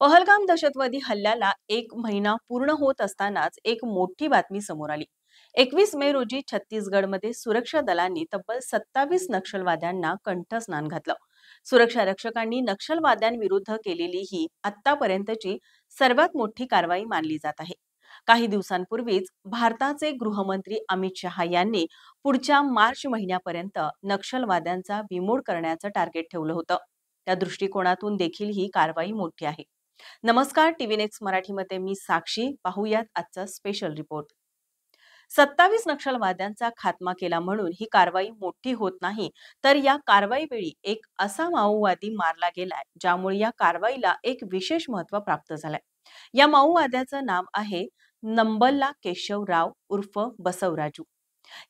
पहलगाम दहशतवादी हल्ल्याला एक महिना पूर्ण होत असतानाच एक मोठी बातमी समोर आली. 21 मे रोजी छत्तीसगडमध्ये सुरक्षा दलांनी तब्बल 27 नक्षलवाद्यांना कंठस्नान घातलं. सुरक्षा रक्षकांनी नक्षलवाद्यांविरुद्ध केलेली ही आतापर्यंतची सर्वात मोठी कारवाई मानली जात आहे. काही दिवसांपूर्वीच भारताचे गृहमंत्री अमित शहा यांनी पुढच्या मार्च महिन्यापर्यंत नक्षलवाद्यांचा बिमोड करण्याचं टार्गेट ठेवलं होतं. त्या दृष्टिकोनातून देखील ही कारवाई मोठी आहे. नमस्कार, टीव्ही नेक्स्ट मराठीमध्ये मी साक्षी. पाहूयात आजचा स्पेशल रिपोर्ट. 27 नक्षलवाद्यांचा खात्मा केला म्हणून ही कारवाई मोठी होत नाही, तर या कारवाईवेळी एक असा माओवादी मारला गेलाय ज्यामुळे या कारवाईला एक विशेष महत्त्व प्राप्त झालंय. या माओवाद्याचं नाव आहे नंबल्ला केशवराव उर्फ बसवराजू.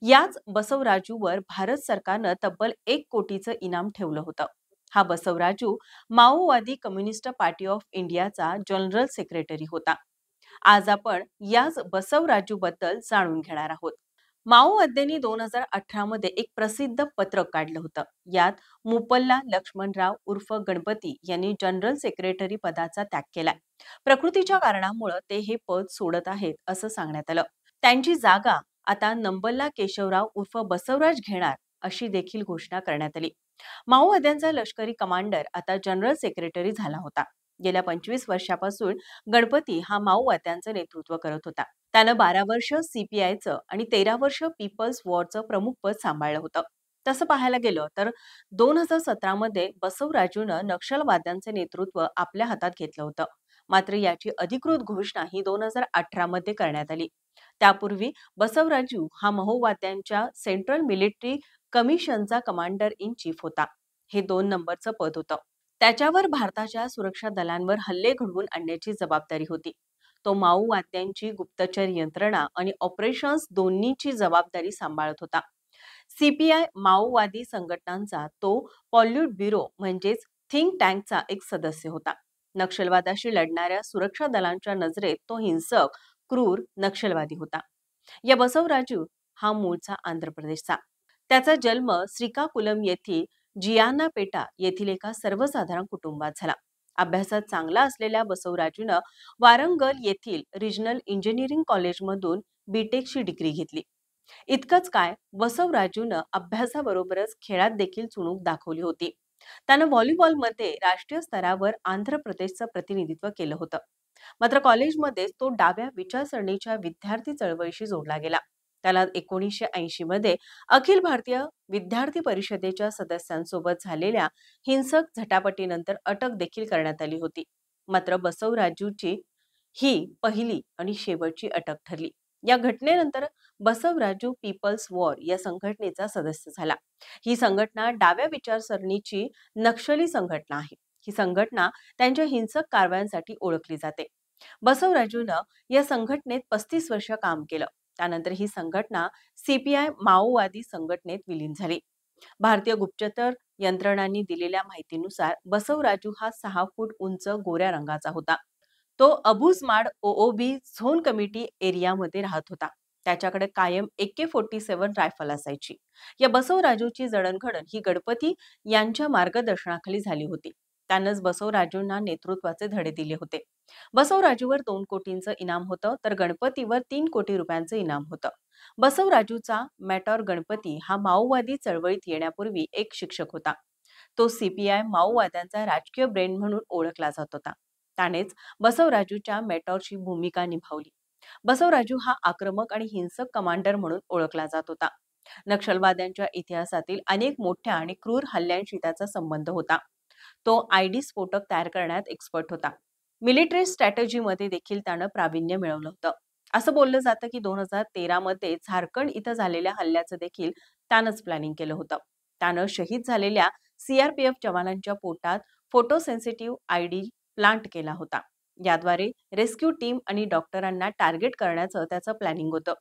याच बसवराजूवर भारत सरकारनं तब्बल 1 कोटीचं इनाम ठेवलं होतं. हा बसवराजू माओवादी कम्युनिस्ट पार्टी ऑफ इंडियाचा जनरल सेक्रेटरी होता. आज आपण याच बसवराजू बद्दल जाणून घेणार आहोत. माओवाद्यांनी 2018 मध्ये एक प्रसिद्ध पत्रक काढलं होतं. यात मुपल्ला लक्ष्मणराव उर्फ गणपती यांनी जनरल सेक्रेटरी पदाचा त्याग केलाय. प्रकृतीच्या कारणामुळे ते हे पद सोडत आहेत असं सांगण्यात आलं. त्यांची जागा आता नंबल्ला केशवराव उर्फ बसवराज घेणार अशी देखील घोषणा करण्यात आली. माओवाद्यांचा लष्करी कमांडर आता जनरल सेक्रेटरी झाला होता. गेल्या 25 वर्षापासून गणपती हा माओवाद्यांचं नेतृत्व करत होता. त्यानं 12 वर्ष सीपीआयचं आणि 13 वर्ष पीपल्स वॉरचं प्रमुख पद सांभाळलं होतं. तसं पाहायला गेलं तर 2017 मध्ये बसवराजूनं नक्षलवाद्यांचे नेतृत्व आपल्या हातात घेतलं होतं. मात्र याची अधिकृत घोषणा ही 2018 मध्ये करण्यात आली. त्यापूर्वी बसवराजू हा माओवाद्यांच्या सेंट्रल मिलिटरी कमिशनचा कमांडर इन चीफ होता. हे 2 नंबरचं पद होतं. त्याच्यावर भारताच्या सुरक्षा दलांवर हल्ले घडवून आणण्याची जबाबदारी होती. तो माओवाद्यांची गुप्तचर यंत्रणा आणि ऑपरेशन्स दोन्हीची जबाबदारी सांभाळत होता. सीपीआय माओवादी संघटनांचा तो पॉल्यूट ब्युरो म्हणजेच थिंक टँकचा एक सदस्य होता. नक्षलवादाशी लढणाऱ्या सुरक्षा दलांच्या नजरेत तो हिंसक, क्रूर नक्षलवादी होता. या बसवराजू हा मूळचा आंध्र प्रदेशचा. त्याचा जन्म श्रीकाकुलम येथील जियानापेटा येथील एका सर्वसाधारण कुटुंबात झाला. अभ्यासात चांगला असलेल्या बसवराजूनं वारंगल येथील रिजनल इंजिनिअरिंग कॉलेजमधून बीटेकची डिग्री घेतली. इतकंच काय, बसवराजूनं अभ्यासाबरोबरच खेळात देखील चुणूक दाखवली होती. त्यानं व्हॉलीबॉलमध्ये राष्ट्रीय स्तरावर आंध्र प्रदेशचं प्रतिनिधित्व केलं होतं. मात्र कॉलेजमध्येच तो डाव्या विचारसरणीच्या विद्यार्थी चळवळीशी जोडला गेला. त्याला 1980 मध्ये अखिल भारतीय विद्यार्थी परिषदेच्या सदस्यांसोबत झालेल्या हिंसक झटापटीनंतर अटक देखील करण्यात आली होती. मात्र बसवराजूची ही पहिली आणि शेवटची अटक ठरली. या घटनेनंतर बसवराजू पीपल्स वॉर या संघटनेचा सदस्य झाला. ही संघटना डाव्या विचारसरणीची नक्षली संघटना आहे. ही संघटना त्यांच्या हिंसक कारवायांसाठी ओळखली जाते. बसवराजूनं या संघटनेत 35 वर्ष काम केलं. त्यानंतर ही संघटना सीपीआय माओवादी संघटनेत विलीन झाली. भारतीय गुप्तचर यंत्रणांनी दिलेल्या माहितीनुसार बसवराजू हा 6 फूट उंच गोऱ्या रंगाचा होता. तो अबुझमाड ओओबी झोन कमिटी एरियामध्ये राहत होता. त्याच्याकडे कायम AK-47 रायफल असायची. या बसवराजूची जडणघडण ही गणपती यांच्या मार्गदर्शनाखाली झाली होती. त्यानंच बसवराजूंना नेतृत्वाचे धडे दिले होते. बसवराजूवर 2 कोटींचं इनाम होतं, तर गणपतीवर 3 कोटी रुपयांचं इनाम होतं. बसवराजूचा मेटॉर गणपती हा माओवादी चळवळीत येण्यापूर्वी एक शिक्षक होता. तो सीपीआय माओवाद्यांचा राजकीय ब्रेन म्हणून ओळखला जात होता. त्यानेच बसवराजूच्या मेटॉरची भूमिका निभावली. बसवराजू हा आक्रमक आणि हिंसक कमांडर म्हणून ओळखला जात होता. नक्षलवाद्यांच्या इतिहासातील अनेक मोठ्या आणि क्रूर हल्ल्यांशी त्याचा संबंध होता. तो आयडी स्फोटक तयार करण्यात एक्सपर्ट होता. मिलिटरी स्ट्रॅटेजीमध्ये देखील त्यानं प्रावीण्य मिळवलं होतं. असं बोललं जातं की 2013 मध्ये झारखंड इथं झालेल्या हल्ल्याचं देखील त्यानंच प्लॅनिंग केलं होतं. त्यानं शहीद झालेल्या सीआरपीएफ जवानांच्या पोटात फोटोसेन्सिटिव्ह आयडी प्लांट केला होता. याद्वारे रेस्क्यू टीम आणि डॉक्टरांना टार्गेट करण्याचं त्याचं प्लॅनिंग होतं.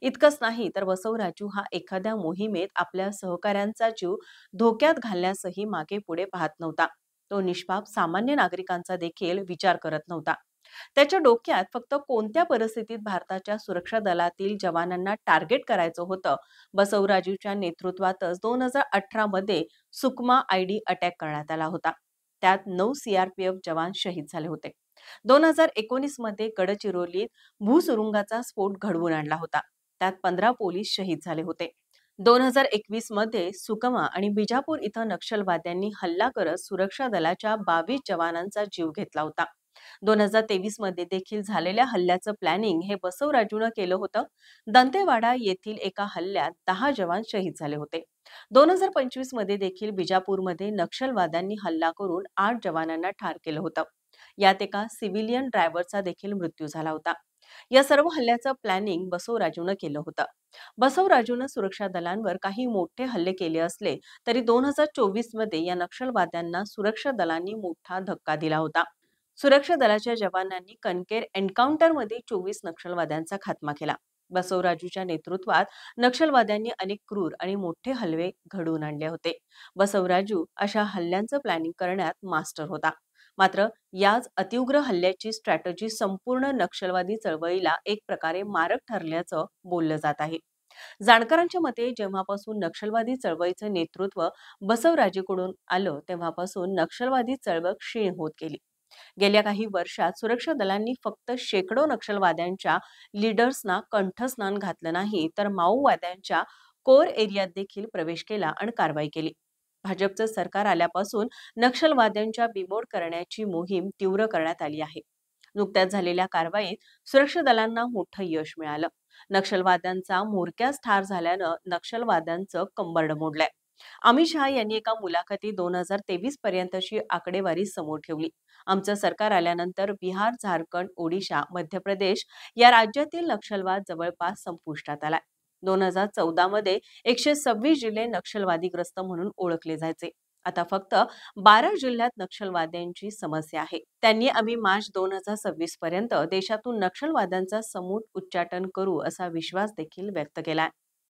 इतकंच नाही तर बसवराजू हा एखाद्या मोहिमेत आपल्या सहकाऱ्यांचा जीव धोक्यात घालण्यासही मागे पुढे पाहत नव्हता. तो निष्पाप सामान्य नागरिकांचा देखील विचार करत नव्हता. त्याच्या डोक्यात फक्त कोणत्या परिस्थितीत भारताच्या सुरक्षा दलातील जवानांना टार्गेट करायचं होतं. बसवराजूच्या नेतृत्वातच 2018 मध्ये सुकमा आयडी अटॅक करण्यात आला होता. त्यात 9 सीआरपीएफ जवान शहीद झाले होते. 2019 मध्ये गडचिरोलीत भूसुरुंगाचा स्फोट घडवून आणला होता. त्यात 15 पोलीस शहीद झाले होते. 2021 मध्ये सुकमा आणि बिजापूर इथं नक्षलवाद्यांनी हल्ला करत सुरक्षा दलाच्या 22 जवानांचा जीव घेतला होता. 2023 मध्ये देखील झालेल्या हल्ल्याचं प्लॅनिंग हे बसवराजूनं केलं होतं. दंतेवाडा येथील एका हल्ल्यात 10 जवान शहीद झाले होते. 2025 मध्ये देखील बिजापूरमध्ये नक्षलवाद्यांनी हल्ला करून 8 जवानांना ठार केलं होतं. यात एका सिव्हिलियन ड्रायव्हरचा देखील मृत्यू झाला होता. या सर्व हल्ल्याचं प्लॅनिंग बसवराजूनं केलं होतं. बसवराजूनं सुरक्षा दलांवर काही मोठे हल्ले केले असले तरी 2024 मध्ये या नक्षलवाद्यांना सुरक्षा दलांनी मोठा धक्का दिला होता. सुरक्षा दलाच्या जवानांनी कणकेर एन्काउंटरमध्ये 24 नक्षलवाद्यांचा खात्मा केला. बसवराजूच्या नेतृत्वात नक्षलवाद्यांनी अनेक क्रूर आणि मोठे हल्ले घडवून आणले होते. बसवराजू अशा हल्ल्यांचं प्लॅनिंग करण्यात मास्टर होता. मात्र याच अतिउग्र हल्ल्याची स्ट्रॅटेजी संपूर्ण नक्षलवादी चळवळीला एक प्रकारे मारक ठरल्याचं बोललं जात आहे. जाणकारांच्या मते जेव्हापासून नक्षलवादी चळवळीचं नेतृत्व बसवराजेकडून आलं तेव्हापासून नक्षलवादी चळवळ क्षीण होत गेली. गेल्या काही वर्षात सुरक्षा दलांनी फक्त शेकडो नक्षलवाद्यांच्या लीडर्सना कंठस्नान घातलं नाही तर माओवाद्यांच्या कोर एरियात देखील प्रवेश केला आणि कारवाई केली. भाजपचं सरकार आल्यापासून नक्षलवाद्यांच्या बिमोड करण्याची मोहीम तीव्र करण्यात आली आहे. नुकत्याच झालेल्या कारवाईत सुरक्षा दलांना मोठं यश मिळालं. नक्षलवाद्यांचा म्होरक्याच ठार झाल्यानं नक्षलवाद्यांचं कंबरड मोडलंय. अमित शहा यांनी एका मुलाखतीत 2023 पर्यंतची आकडेवारी समोर ठेवली. आमचं सरकार आल्यानंतर बिहार, झारखंड, ओडिशा, मध्य प्रदेश या राज्यातील नक्षलवाद जवळपास संपुष्टात आलाय. 2014 मध्ये 126 जिल्हे नक्षलवादीग्रस्त म्हणून ओळखले जायचे. आता फक्त 12 जिल्ह्यात नक्षलवाद्यांची समस्या आहे. त्यांनी आम्ही मार्च 2026 पर्यंत देशातून नक्षलवाद्यांचा समूळ उच्चाटन करू असा विश्वास देखील व्यक्त केलाय.